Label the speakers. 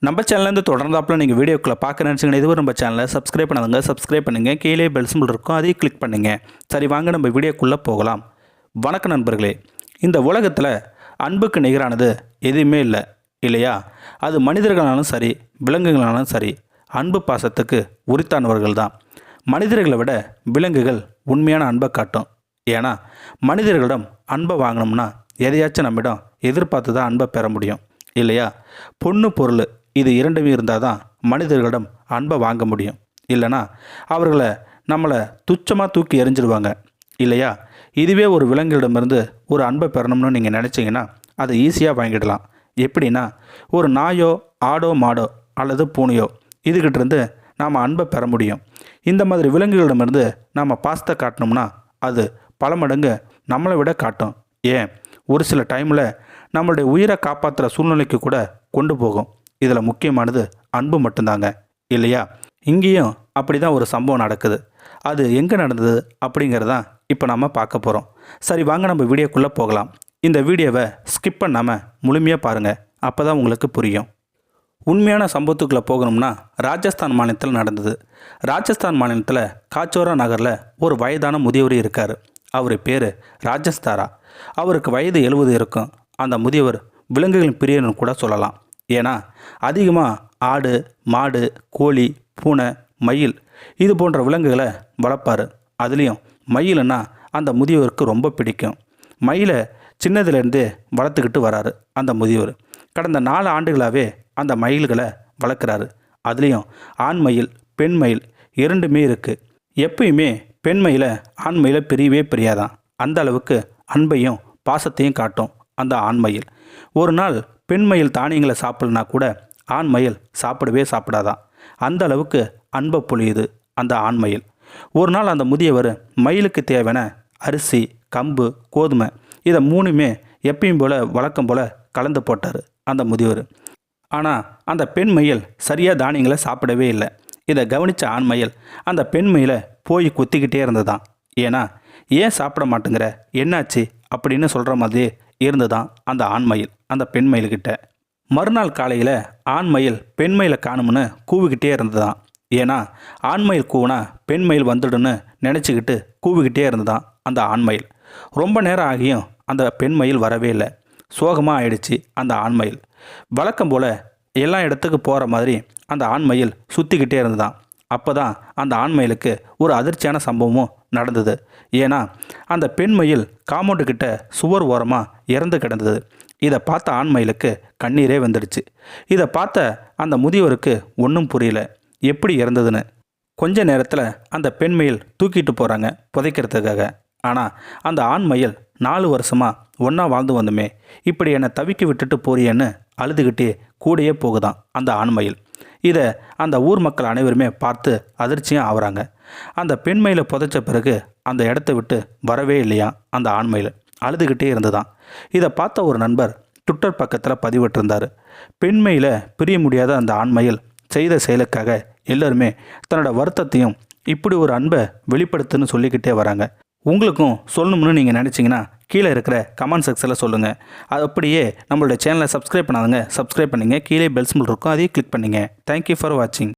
Speaker 1: நம்ம சேனல்லேருந்து தொடர்ந்தாப்பில் நீங்கள் வீடியோக்குள்ளே பார்க்க நினச்சிங்கன்னா இதுவரை நம்ம சேனலை சப்ஸ்கிரைப் பண்ணாதுங்க, சப்ஸ்கிரைப் பண்ணுங்கள். கீழே பெல் சிம்பிள் இருக்கும், அதையும் கிளிக் பண்ணுங்கள். சரி, வாங்க நம்ம வீடியோக்குள்ளே போகலாம். வணக்கம் நண்பர்களே. இந்த உலகத்தில் அன்புக்கு நிகரானது எதுவுமே இல்லை இல்லையா? அது மனிதர்களாலும் சரி, விலங்குகளாலும் சரி, அன்பு பாசத்துக்கு உரித்தானவர்கள் தான். மனிதர்களை விட விலங்குகள் உண்மையான அன்பை காட்டும். ஏன்னா மனிதர்களிடம் அன்பை வாங்கினோம்னா எதையாச்சும் நம்மிடம் எதிர்பார்த்து தான் அன்பை பெற முடியும் இல்லையா? பொண்ணு பொருள் இது இரண்டுமே இருந்தால் தான் மனிதர்களிடம் அன்பை வாங்க முடியும். இல்லைனா அவர்களை நம்மளை துச்சமாக தூக்கி எறிஞ்சிடுவாங்க இல்லையா? இதுவே ஒரு விலங்குகளிடமிருந்து ஒரு அன்பை பெறணும்னு நீங்கள் நினச்சிங்கன்னா அதை ஈஸியாக வாங்கிடலாம். எப்படின்னா, ஒரு நாயோ ஆடோ மாடோ அல்லது பூனையோ இதுகிட்டேருந்து நாம் அன்பை பெற முடியும். இந்த மாதிரி விலங்குகளிடமிருந்து நாம் பாசத்தை காட்டினோம்னா அது பல மடங்கு நம்மளை விட காட்டும். ஏன், ஒரு சில டைமில் நம்மளுடைய உயிரை காப்பாற்றுற சூழ்நிலைக்கு கூட கொண்டு போகும். இதில் முக்கியமானது அன்பு மட்டும்தாங்க இல்லையா? இங்கேயும் அப்படி தான் ஒரு சம்பவம் நடக்குது. அது எங்கே நடந்தது அப்படிங்கிறதான் இப்போ நம்ம பார்க்க போகிறோம். சரி, வாங்க நம்ம வீடியோக்குள்ளே போகலாம். இந்த வீடியோவை ஸ்கிப் பண்ணாமல் முழுமையாக பாருங்கள், அப்போ தான் உங்களுக்கு புரியும். உண்மையான சம்பவத்துக்குள்ளே போகணும்னா ராஜஸ்தான் மாநிலத்தில் நடந்தது. ராஜஸ்தான் மாநிலத்தில் காச்சோரா நகரில் ஒரு வயதான முதியவர் இருக்கார். அவர் பேர் ராஜஸ்தாரா. அவருக்கு வயது 70 இருக்கும். அந்த முதியவர் விலங்குகளின் பிரியர்னு கூட சொல்லலாம். ஏன்னா அதிகமாக ஆடு, மாடு, கோழி, பூனை, மயில் இது போன்ற விலங்குகளை வளர்ப்பார். அதுலேயும் மயிலுன்னா அந்த முதியவருக்கு ரொம்ப பிடிக்கும். மயிலை சின்னதுலேருந்தே வளர்த்துக்கிட்டு வராரு அந்த முதியவர். கடந்த 4 ஆண்டுகளாகவே அந்த மயில்களை வளர்க்குறாரு. அதுலேயும் ஆண் மயில், பெண் மயில் இரண்டுமே இருக்குது. எப்பயுமே பெண் மயிலை ஆண் மயிலை பிரியவே பிரியாதான். அந்த அளவுக்கு அன்பையும் பாசத்தையும் காட்டும் அந்த ஆண் மயில். ஒரு நாள் பெண் மயில் தானியங்களை சாப்பிடலனா கூட ஆண் மயில் சாப்பிடவே சாப்பிடாதான். அந்த அளவுக்கு அன்பை பொழியுது அந்த ஆண் மயில். ஒரு நாள் அந்த முதியவர் மயிலுக்கு தேவையான அரிசி, கம்பு, கோதுமை இதை 3மே எப்பயும் போல் வழக்கம் போல் கலந்து போட்டார் அந்த முதியவர். ஆனால் அந்த பெண் மயில் சரியாக தானியங்களை சாப்பிடவே இல்லை. இதை கவனித்த ஆண் மயில் அந்த பெண் மயிலை போய் குத்திக்கிட்டே இருந்ததான். ஏன்னா, ஏன் சாப்பிட மாட்டேங்கிற, என்னாச்சு அப்படின்னு சொல்கிற மாதிரியே இருந்துதான் அந்த ஆண் மயில் அந்த பெண் மயில்கிட்ட. மறுநாள் காலையில் ஆண் மயில் பெண் மயிலை காணும்னு கூவிக்கிட்டே இருந்ததான். ஏன்னா ஆண் மயில் கூவினா பெண் மயில் வந்துடுன்னு நினச்சிக்கிட்டு கூவிக்கிட்டே இருந்ததான் அந்த ஆண் மயில். ரொம்ப நேரம் ஆகியும் அந்த பெண் மயில் வரவே இல்லை. சோகமாக ஆயிடுச்சு அந்த ஆண் மயில். வழக்கம் போல் எல்லா இடத்துக்கு போகிற மாதிரி அந்த ஆண் மயில் சுற்றிக்கிட்டே இருந்ததான். அப்போ தான் அந்த ஆண் மயிலுக்கு ஒரு அதிர்ச்சியான சம்பவமும் நடந்தது. ஏன்னா அந்த பெண் மயில் காம்பவுண்டுக்கிட்ட சுவர் ஓரமாக இறந்து கிடந்தது. இதை பார்த்த ஆண் மயிலுக்கு கண்ணீரே வந்துடுச்சு. இதை பார்த்த அந்த முதியவருக்கு ஒன்றும் புரியல, எப்படி இறந்ததுன்னு. கொஞ்ச நேரத்தில் அந்த பெண் மயில் தூக்கிட்டு போகிறாங்க புதைக்கிறதுக்காக. ஆனால் அந்த ஆண் மயில் 4 வருஷமாக ஒன்றா வாழ்ந்து வந்தோமே, இப்படி என்னை தவிக்க விட்டுட்டு போறியேன்னு அழுதுகிட்டே கூடையே போகுதான் அந்த ஆண் மயில். இதை அந்த ஊர் மக்கள் அனைவருமே பார்த்து அதிர்ச்சியாக ஆகுறாங்க. அந்த பெண் மயிலை புதைச்ச பிறகு அந்த இடத்த விட்டு வரவே இல்லையா அந்த ஆண் மயில், அழுதுகிட்டே இருந்துதான். இதை பார்த்த ஒரு நண்பர் ட்விட்டர் பக்கத்தில் பதிவிட்டிருந்தார். பெண் மயிலை பிரிய முடியாத அந்த ஆண் மயில் செய்த செயலுக்காக எல்லாருமே தன்னோட வருத்தத்தையும் இப்படி ஒரு அன்பை வெளிப்படுத்துன்னு சொல்லிக்கிட்டே வராங்க. உங்களுக்கும் சொல்லணும்னு நீங்கள் நினச்சிங்கன்னா கீழே இருக்கிற கமெண்ட் செக்ஷனில் சொல்லுங்கள். அது அப்படியே நம்மளோட சேனலை சப்ஸ்கிரைப் பண்ணாதுங்க, சப்ஸ்கிரைப் பண்ணுங்கள். கீழே பெல் சிம்பிள் இருக்கும், அதையும் கிளிக் பண்ணுங்கள். தேங்க்யூ ஃபார் வாட்சிங்.